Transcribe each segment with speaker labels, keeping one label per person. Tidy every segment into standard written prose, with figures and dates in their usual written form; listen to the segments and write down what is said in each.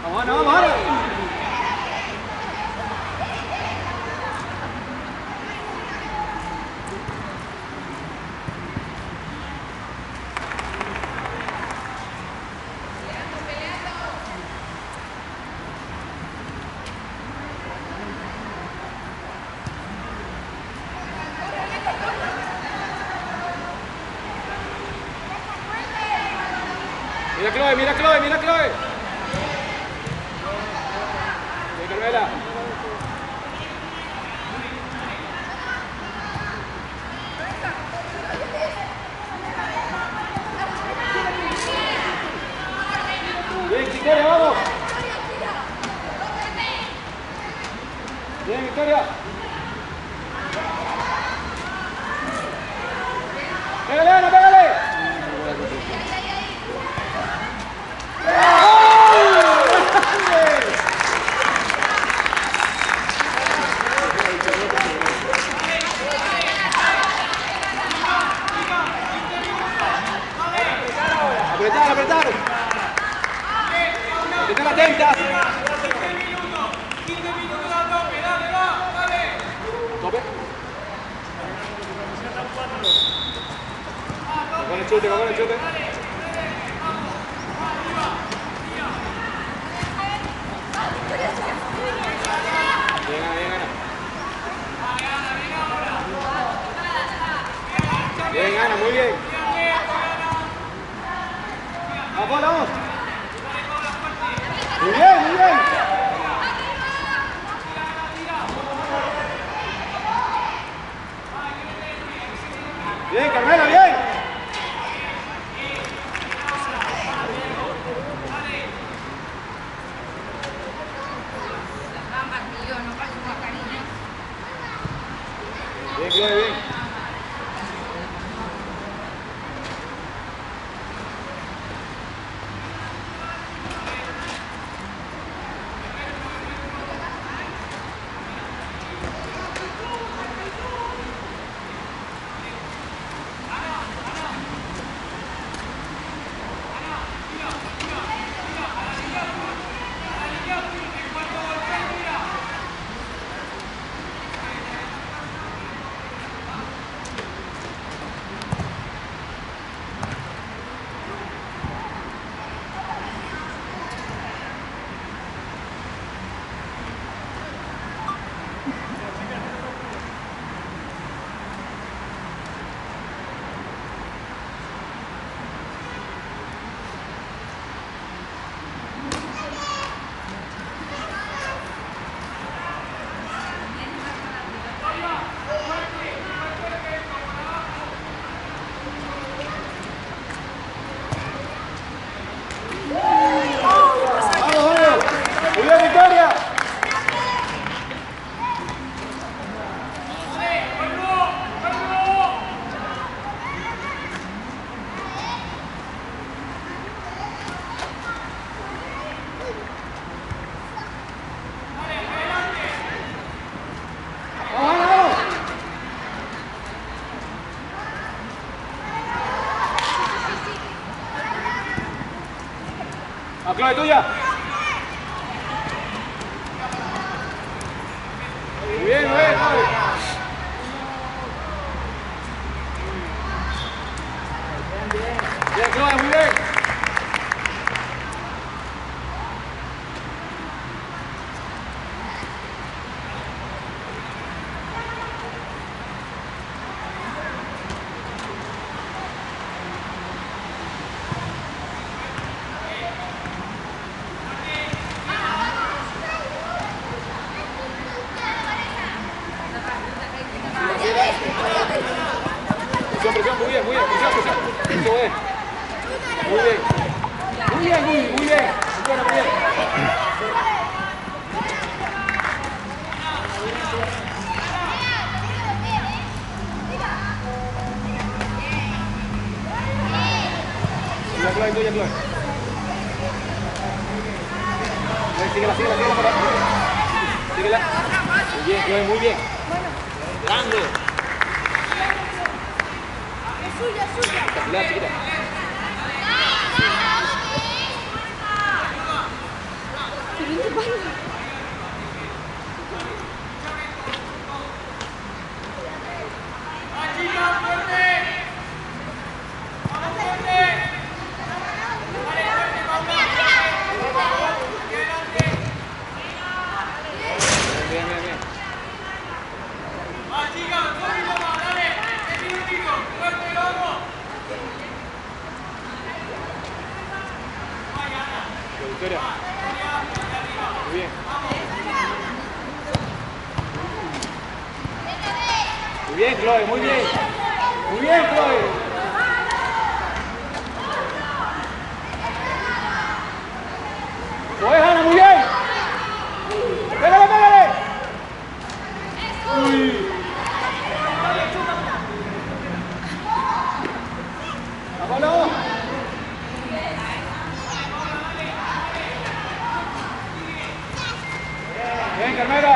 Speaker 1: Vamos, Ana, vamos, Ana. Mira Chloe, mira Chloe, mira Chloe. Mira Carmela. Bien, Victoria, vamos. Bien, Victoria. Pégale, Ana, pégale. Apretar, apretar. Están atentas. 15 minutos a tope, dale, va, dale. Tope. Con el chute, con el chute. Bien, Ana, bien, Ana. Bien, Ana, muy bien. Vamos, vamos. Muy bien, muy bien. Bien, Carmela, bien. Bien, Chloe, bien. ¡A Chloe, tuya! Muy bien, muy bien, Chloe. Bien, Chloe, muy bien. Presión, muy bien, presión. Eso es. Muy bien. Muy bien, muy bien. Muy bueno, muy bien. Tuya, Chloe, tuya, Chloe. Síguela por ahí. Síguela. Muy bien, Chloe, muy bien. Grande.
Speaker 2: Suya.
Speaker 1: Chiquita. Victoria. Muy bien. Muy bien, Chloe, muy bien. Muy bien, Chloe. Lo es, Ana, muy bien. Pégale, pégale. Uy. Vámonos. Bien, Carmela.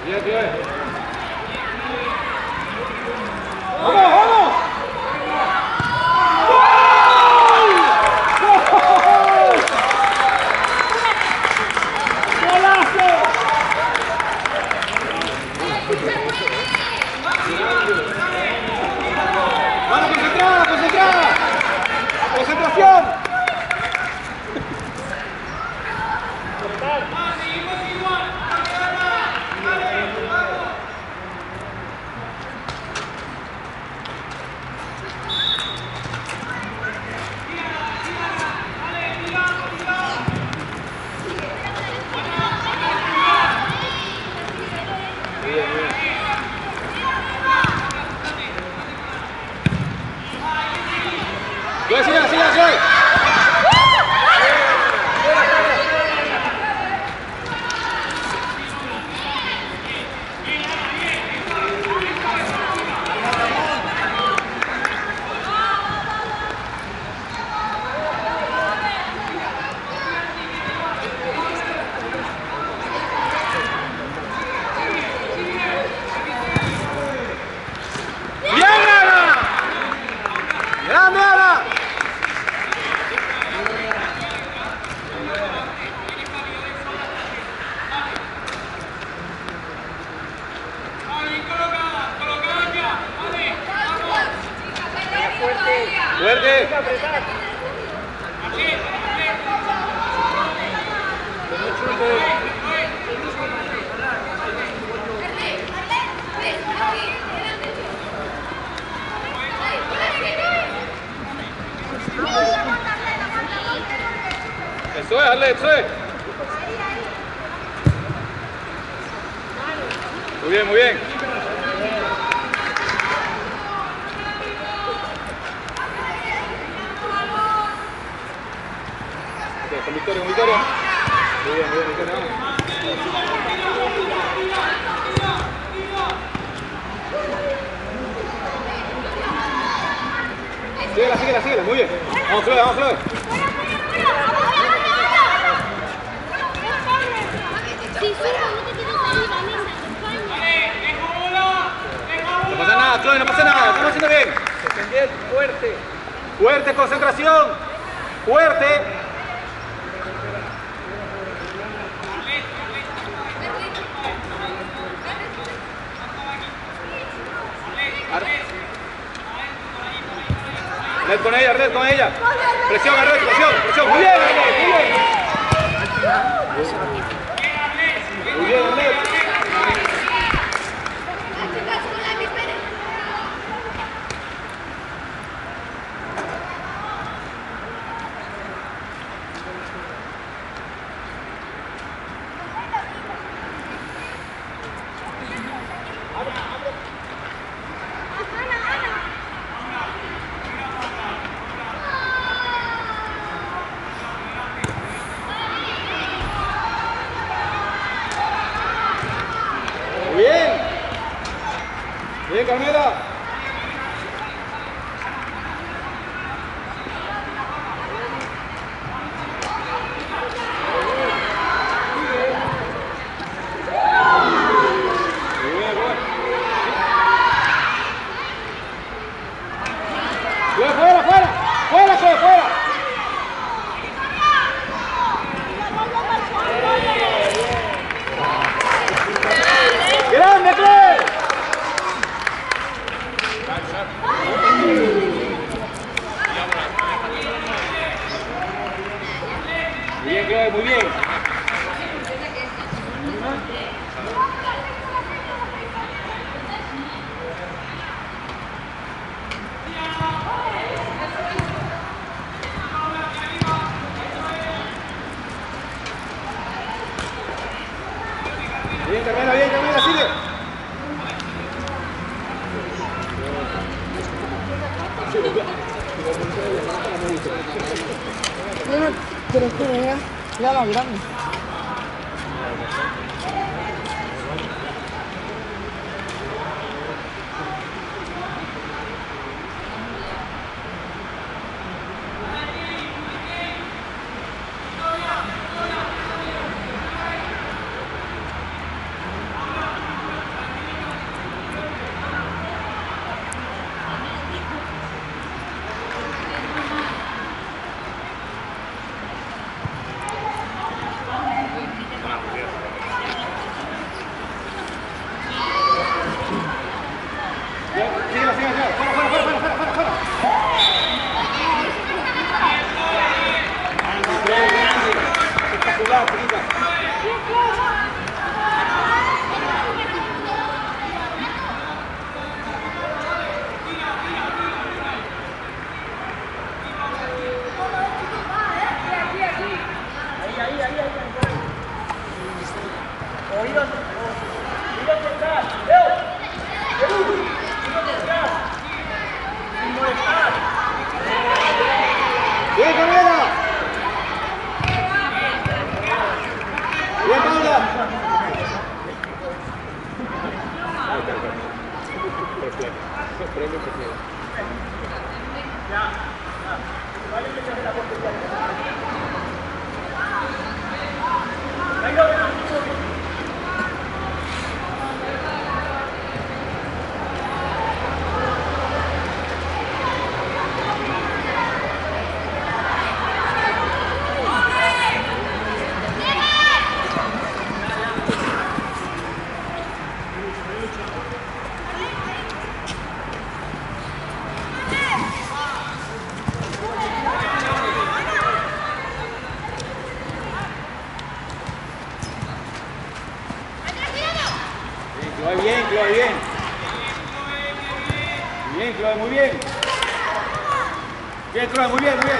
Speaker 1: Bien, bien. ¡Vamos, vamos! ¡Vamos, concentrada, concentrada! ¡Concentración! ¡Siga, siga, siga, siga! ¡Fuerte! Eso es, Arlet, eso es. Muy bien, muy bien. Con Victoria, con Victoria. Muy bien, Victoria. Síguela, síguela, síguela. Muy bien. Vamos, Chloe, vamos, Chloe. No pasa nada, Chloe, no pasa nada. Estamos haciendo bien.
Speaker 2: Defender fuerte.
Speaker 1: Fuerte, concentración. Fuerte. Red con ella, Red con ella. Presión, Red, presión, presión. Muy bien, Red, muy bien. Muy bien, Red.
Speaker 2: Mira, pero que mira, ya la grande.
Speaker 1: Bien, Chloe, bien. Bien, Chloe, muy bien. Bien, Chloe, muy bien, muy bien.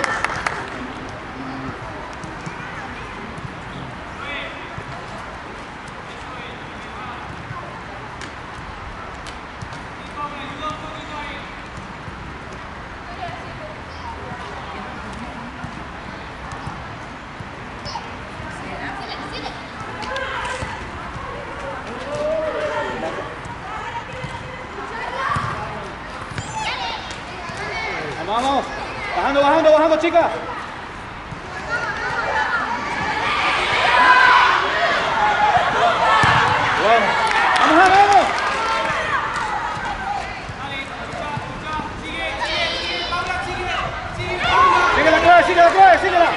Speaker 1: Vamos, bajando, bajando, bajando, chicas. Bueno, vamos, vamos. Síguela, Chloe, síguela, Chloe, síguela.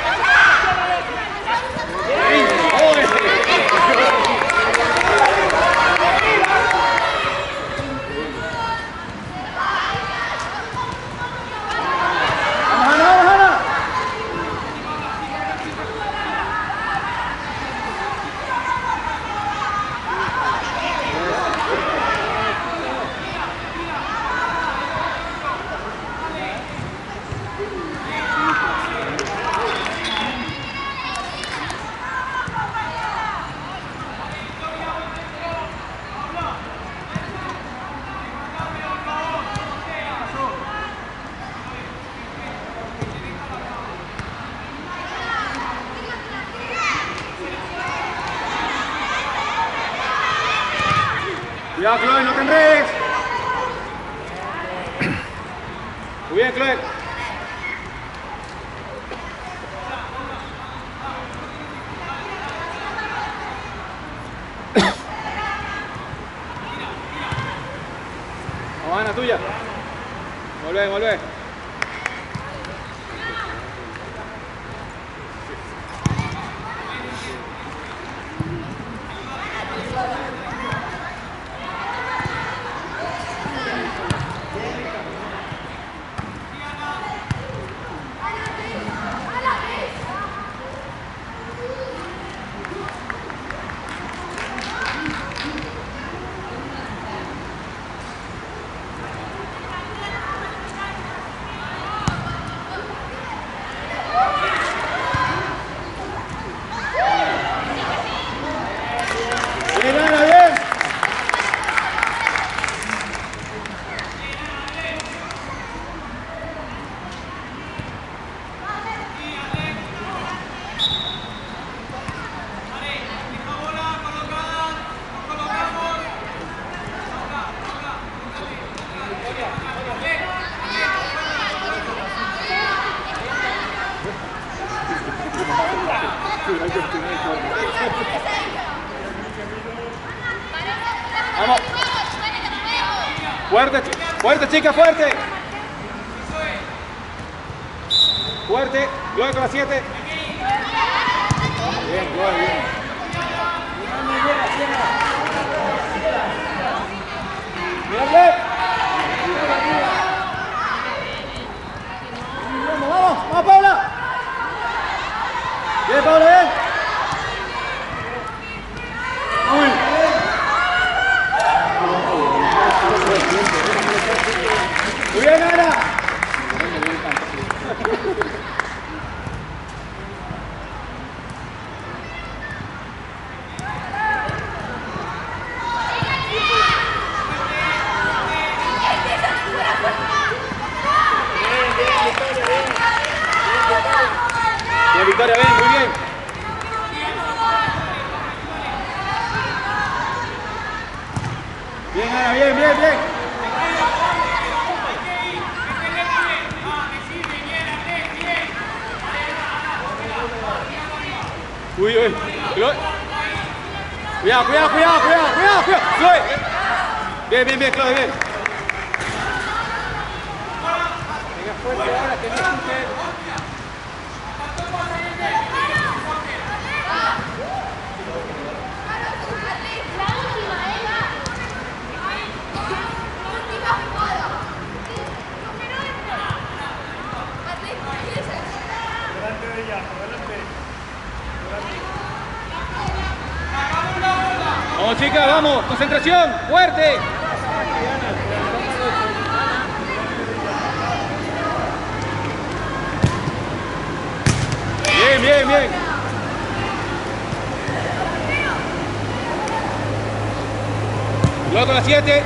Speaker 1: Cuidado, Chloe, no te enredes. Muy bien, Chloe. Vamos, Ana, tuya. Volvé, volvé. Fuerte, chica, fuerte. Fuerte. Luego con la 7. Bien, Chloe, bien. Bien, bien. Vamos, vamos, Paula. Bien, Paula, bien. Uy. Muy bien, Ana. Bien, Victoria, bien, muy bien. Bien, Ana, bien, bien, bien. Uy, uy. Cuidado, cuidado, cuidado, cuidado, cuidado, cuidado. Chloe. Bien, bien, bien, Chloe, bien. Venga, fuerte ahora, que no escuche. Vamos, chicas, vamos, concentración, fuerte. Bien, bien, bien. Luego con la 7.